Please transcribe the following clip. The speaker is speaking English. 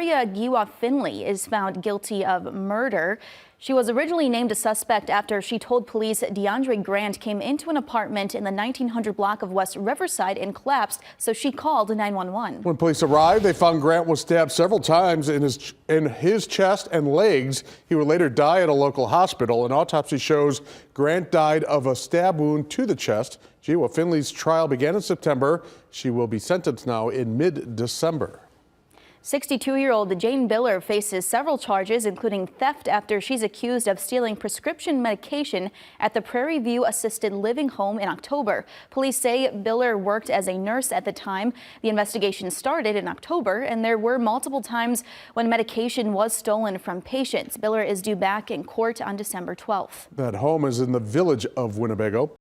Giwa Finley is found guilty of murder. She was originally named a suspect after she told police DeAndre Grant came into an apartment in the 1900 block of West Riverside and collapsed, so she called 911. When police arrived, they found Grant was stabbed several times in his chest and legs. He would later die at a local hospital. An autopsy shows Grant died of a stab wound to the chest. Giwa Finley's trial began in September. She will be sentenced now in mid-December. 62-year-old Jane Biller faces several charges, including theft after she's accused of stealing prescription medication at the Prairie View Assisted Living Home in October. Police say Biller worked as a nurse at the time. The investigation started in October, and there were multiple times when medication was stolen from patients. Biller is due back in court on December 12th. That home is in the village of Winnebago.